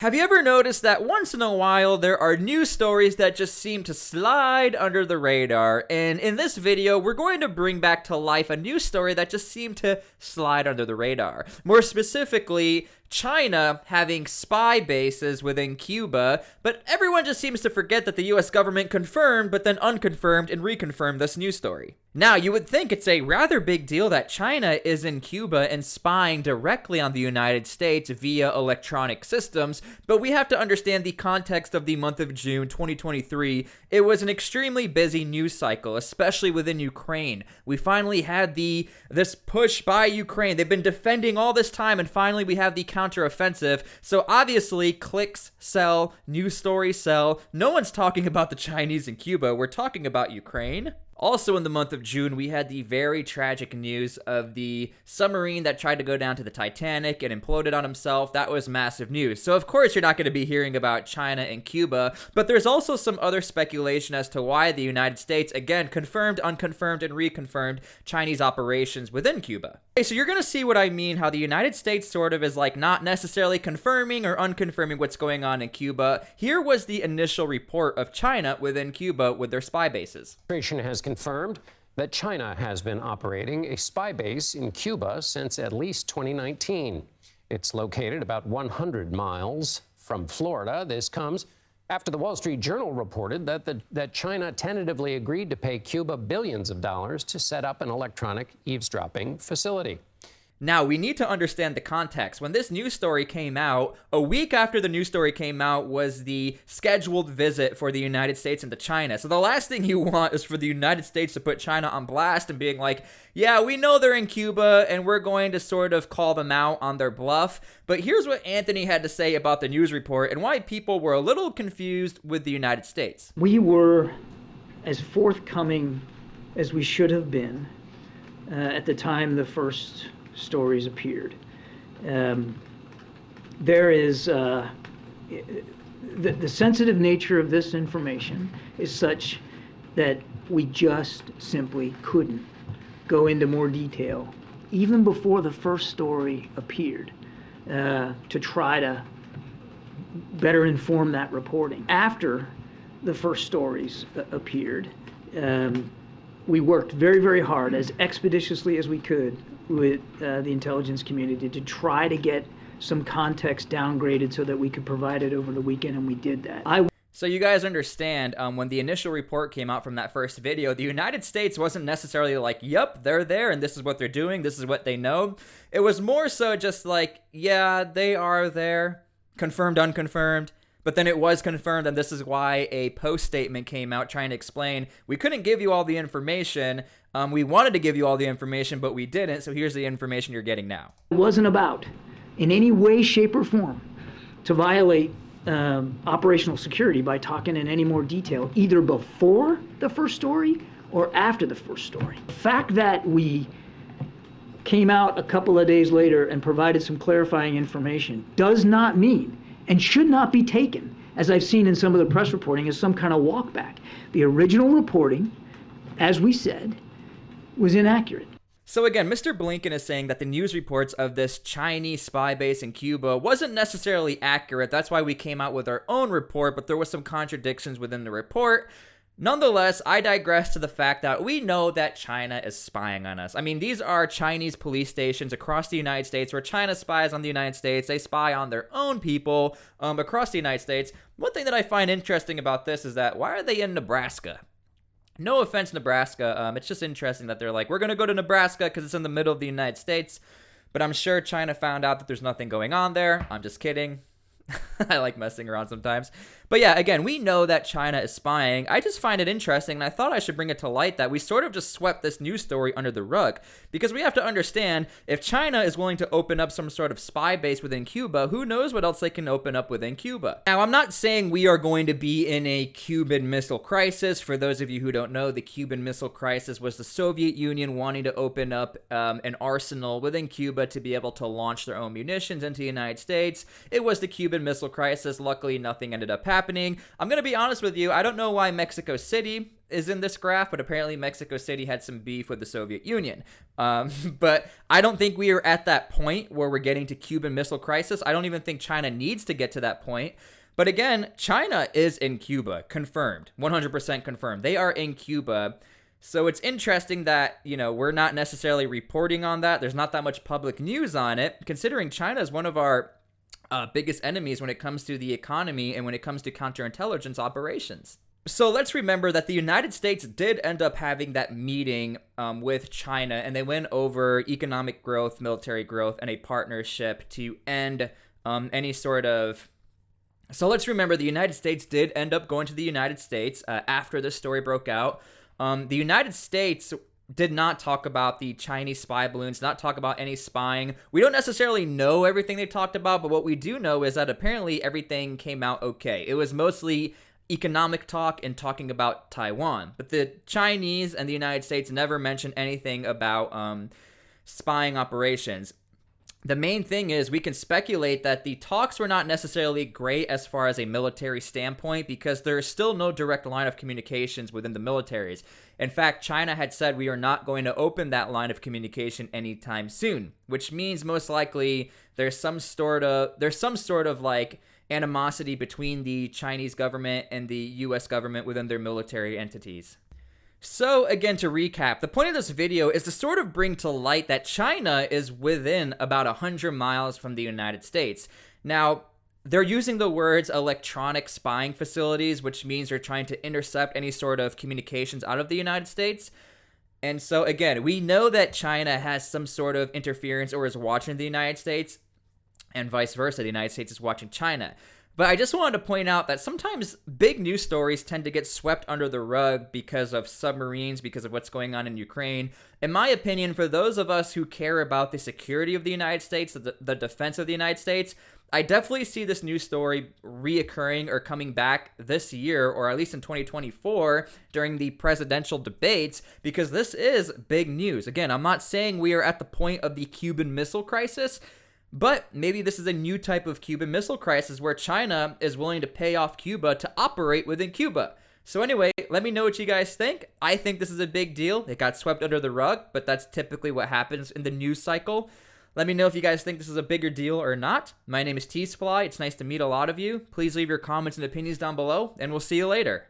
Have you ever noticed that once in a while there are news stories that just seem to slide under the radar? And in this video, we're going to bring back to life a news story that just seemed to slide under the radar. More specifically, China having spy bases within Cuba, but everyone just seems to forget that the US government confirmed but then unconfirmed and reconfirmed this news story. Now, you would think it's a rather big deal that China is in Cuba and spying directly on the United States via electronic systems, but we have to understand the context of the month of June 2023. It was an extremely busy news cycle, especially within Ukraine. We finally had this push by Ukraine. They've been defending all this time, and finally we have the counteroffensive. So obviously, clicks sell, news stories sell. No one's talking about the Chinese in Cuba. We're talking about Ukraine. Also in the month of June, we had the very tragic news of the submarine that tried to go down to the Titanic and imploded on himself. That was massive news. So of course you're not going to be hearing about China and Cuba, but there's also some other speculation as to why the United States, again, confirmed, unconfirmed, and reconfirmed Chinese operations within Cuba. Okay, so you're going to see what I mean, how the United States sort of is like not necessarily confirming or unconfirming what's going on in Cuba. Here was the initial report of China within Cuba with their spy bases. Has confirmed that China has been operating a spy base in Cuba since at least 2019. It's located about 100 miles from Florida. This comes after the Wall Street Journal reported that China tentatively agreed to pay Cuba billions of dollars to set up an electronic eavesdropping facility. Now, we need to understand the context. When this news story came out, a week after the news story came out was the scheduled visit for the United States into China. So the last thing you want is for the United States to put China on blast and being like, yeah, we know they're in Cuba and we're going to sort of call them out on their bluff. But here's what Anthony had to say about the news report and why people were a little confused with the United States. We were as forthcoming as we should have been at the time the first stories appeared. There is the sensitive nature of this information is such that we just simply couldn't go into more detail even before the first story appeared to try to better inform that reporting. After the first stories appeared, we worked very, very hard, as expeditiously as we could, with the intelligence community to try to get some context downgraded so that we could provide it over the weekend, and we did that. So you guys understand, when the initial report came out from that first video, the United States wasn't necessarily like, yep, they're there, and this is what they're doing, this is what they know. It was more so just like, yeah, they are there, confirmed, unconfirmed. But then it was confirmed, and this is why a post statement came out trying to explain, we couldn't give you all the information. We wanted to give you all the information, but we didn't, so here's the information you're getting now. It wasn't about, in any way, shape, or form, to violate operational security by talking in any more detail, either before the first story or after the first story. The fact that we came out a couple of days later and provided some clarifying information does not mean, and should not be taken, as I've seen in some of the press reporting, as some kind of walk back. The original reporting, as we said, was inaccurate. So again, Mr. Blinken is saying that the news reports of this Chinese spy base in Cuba wasn't necessarily accurate. That's why we came out with our own report, but there was some contradictions within the report. Nonetheless, I digress to the fact that we know that China is spying on us. I mean, these are Chinese police stations across the United States where China spies on the United States. They spy on their own people across the United States. One thing that I find interesting about this is that why are they in Nebraska? No offense, Nebraska. It's just interesting that they're like, we're going to go to Nebraska because it's in the middle of the United States. But I'm sure China found out that there's nothing going on there. I'm just kidding. I like messing around sometimes. But yeah, again, we know that China is spying. I just find it interesting, and I thought I should bring it to light that we sort of just swept this news story under the rug. Because we have to understand, if China is willing to open up some sort of spy base within Cuba, who knows what else they can open up within Cuba. Now, I'm not saying we are going to be in a Cuban Missile Crisis. For those of you who don't know, the Cuban Missile Crisis was the Soviet Union wanting to open up an arsenal within Cuba to be able to launch their own munitions into the United States. It was the Cuban Missile Crisis. Luckily, nothing ended up happening. I'm going to be honest with you, I don't know why Mexico City is in this graph, but apparently Mexico City had some beef with the Soviet Union. But I don't think we are at that point where we're getting to Cuban Missile Crisis. I don't even think China needs to get to that point. But again, China is in Cuba, confirmed, 100% confirmed. They are in Cuba. So it's interesting that, we're not necessarily reporting on that. There's not that much public news on it, considering China is one of our biggest enemies when it comes to the economy and when it comes to counterintelligence operations. So let's remember that the United States did end up having that meeting with China, and they went over economic growth, military growth, and a partnership to end any sort of... So let's remember the United States did end up going to the United States after this story broke out. The United States did not talk about the Chinese spy balloons, not talk about any spying. We don't necessarily know everything they talked about, but what we do know is that apparently everything came out okay. It was mostly economic talk and talking about Taiwan. But the Chinese and the United States never mentioned anything about spying operations. The main thing is we can speculate that the talks were not necessarily great as far as a military standpoint because there is still no direct line of communications within the militaries. In fact, China had said we are not going to open that line of communication anytime soon, which means most likely there's some sort of like animosity between the Chinese government and the US government within their military entities. So again, to recap, the point of this video is to sort of bring to light that China is within about 100 miles from the United States. Now, they're using the words electronic spying facilities, which means they're trying to intercept any sort of communications out of the United States. And so again, we know that China has some sort of interference or is watching the United States, and vice versa, the United States is watching China. But I just wanted to point out that sometimes big news stories tend to get swept under the rug because of submarines, because of what's going on in Ukraine. In my opinion, for those of us who care about the security of the United States, the defense of the United States, I definitely see this news story reoccurring or coming back this year, or at least in 2024 during the presidential debates, because this is big news. Again, I'm not saying we are at the point of the Cuban Missile Crisis, but maybe this is a new type of Cuban Missile Crisis where China is willing to pay off Cuba to operate within Cuba. So anyway, let me know what you guys think. I think this is a big deal. It got swept under the rug, but that's typically what happens in the news cycle. Let me know if you guys think this is a bigger deal or not. My name is T-SPLY. It's nice to meet a lot of you. Please leave your comments and opinions down below, and we'll see you later.